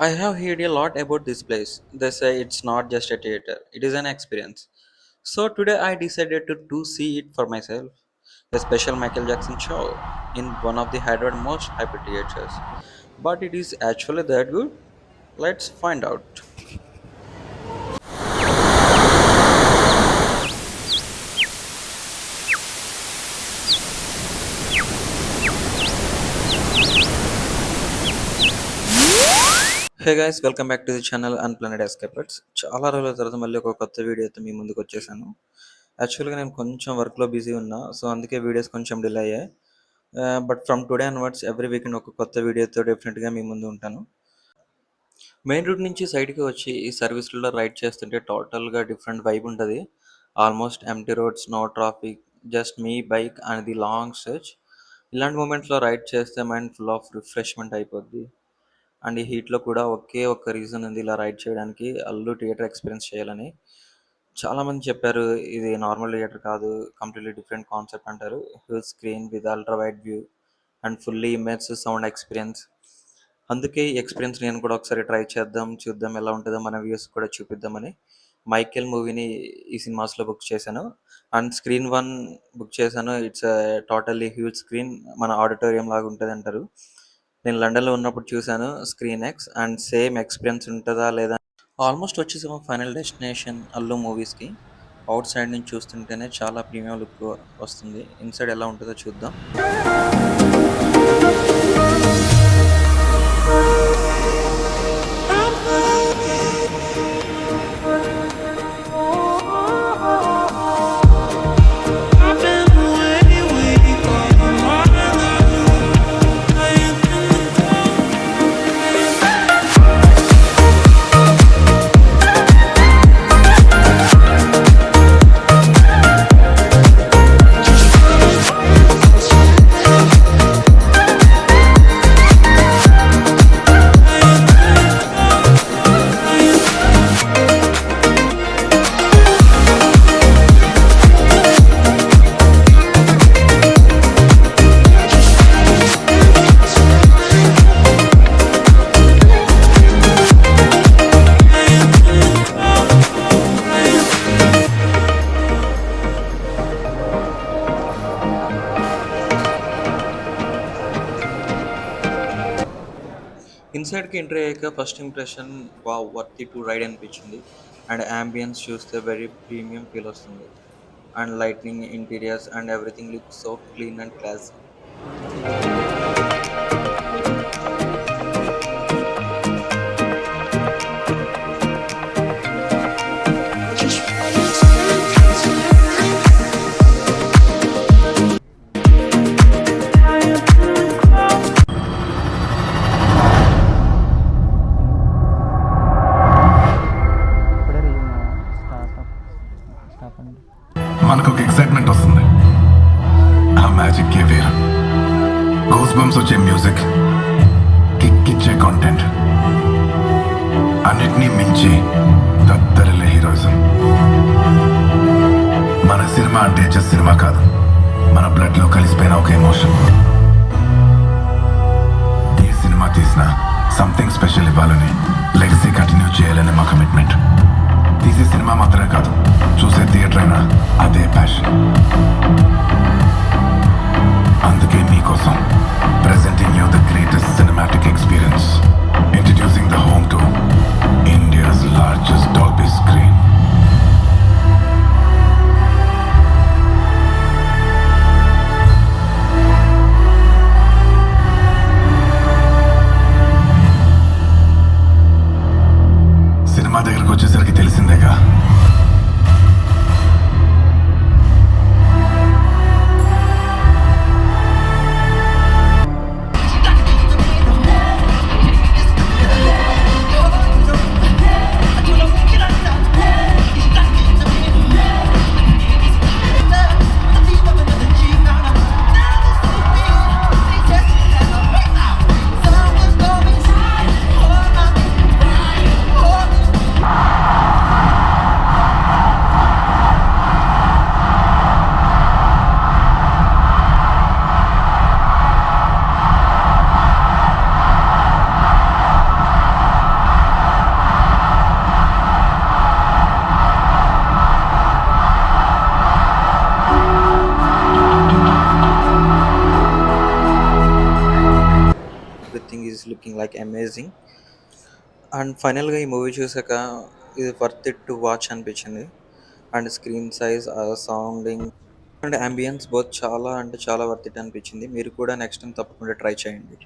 I have heard a lot about this place. They say it's not just a theater, it is an experience. So today I decided to see it for myself. A special Michael Jackson show in one of the Hyderabad most hyper theaters. But it is actually that good? Let's find out. Hey guys, welcome back to the channel unplanned escapers. చాలా రోజుల తర్వాత మళ్ళీ ఒక కొత్త వీడియోతో మీ ముందుకు వచ్చేసాను. యాక్చువల్గా నేను కొంచెం వర్క్లో బిజీ ఉన్నా, సో అందుకే వీడియోస్ కొంచెం డిలే అయ్యాయి. But from today onwards every weekend ఒక కొత్త వీడియోతో డెఫినెట్గా మీ ముందు ఉంటాను. మెయిన్ రూట్ నుంచి సైడ్కి వచ్చి ఈ సర్వీస్లలో రైడ్ చేస్తుంటే టోటల్గా డిఫరెంట్ వైబ్ ఉంటుంది. Almost empty roads, no traffic, just మీ bike and the long stretch. ఇలాంటి మూమెంట్స్లో రైడ్ చేస్తే మైండ్ ఫుల్ ఆఫ్ రిఫ్రెష్మెంట్ అయిపోద్ది. అండ్ ఈ హీట్లో కూడా ఒకే ఒక్క రీజన్ ఉంది ఇలా రైడ్ చేయడానికి, అల్లు థియేటర్ ఎక్స్పీరియన్స్ చేయాలని. చాలామంది చెప్పారు ఇది నార్మల్ థియేటర్ కాదు, కంప్లీట్లీ డిఫరెంట్ కాన్సెప్ట్ అంటారు. Huge screen with ultra wide view and fully immersive sound experience. అందుకే ఈ ఎక్స్పీరియన్స్ నేను కూడా ఒకసారి ట్రై చేద్దాం, చూద్దాం ఎలా ఉంటుందో, మన వ్యూస్ కూడా చూపిద్దామని మైకేల్ మూవీని ఈ సినిమాస్లో బుక్ చేశాను. అండ్ స్క్రీన్ వన్ బుక్ చేశాను. ఇట్స్ టోటల్లీ హ్యూజ్ స్క్రీన్, మన ఆడిటోరియం లాగా ఉంటుంది అంటారు. నేను లండన్లో ఉన్నప్పుడు చూశాను screen X, and same experience ఉంటుందా లేదా. ఆల్మోస్ట్ వచ్చేసాము ఫైనల్ డెస్టినేషన్ అల్లు మూవీస్కి. అవుట్ సైడ్ నుంచి చూస్తుంటేనే చాలా ప్రీమియం లుక్ వస్తుంది. ఇన్సైడ్ ఎలా ఉంటుందో చూద్దాం. ఇన్సైడ్కి ఎంట్రీ అయ్యాక first impression wow, worthy to ride అనిపించింది. అండ్ అంబియన్స్ చూస్తే వెరీ ప్రీమియం ఫీల్ వస్తుంది. And lightning, interiors and everything look so clean and classy. మనకు ఒక ఎక్సైట్మెంట్ వస్తుంది. ఆ మ్యాజిక్ ఏ వేరు. గోస్ బంప్స్ వచ్చే మ్యూజిక్, కిక్ ఇచ్చే కాంటెంట్, అన్నిటినీ మించి దద్దరిల్లే హీరోయిజం. మన సినిమా అంటే జస్ట్ సినిమా కాదు, మన బ్లడ్ లో కలిసిపోయిన ఒక ఎమోషన్. ఈ సినిమా తీసిన సంథింగ్ స్పెషల్ ఇవ్వాలని, లెగసీ కంటిన్యూ చేయాలని మా కమిట్మెంట్. తీసే సినిమా మాత్రమే కాదు, చూసే థియేటర్ అయినా అదే ప్యాషన్. అందుకే మీకోసం presenting you the greatest cinematic experience, introducing the home to India's largest Dolby screen. Cinema దగ్గరకు వచ్చేసరికి తెలిసిందేగా, లుకింగ్ లైక్ అమేజింగ్. అండ్ ఫైనల్‌గా ఈ మూవీ చూసాక ఇది వర్త్ ఇట్ టు వాచ్ అనిపించింది. And screen size, sounding and ambience both చాలా అంటే చాలా వర్త్ ఇట్ అనిపించింది. మీరు కూడా నెక్స్ట్ టైమ్ తప్పకుండా ట్రై చేయండి.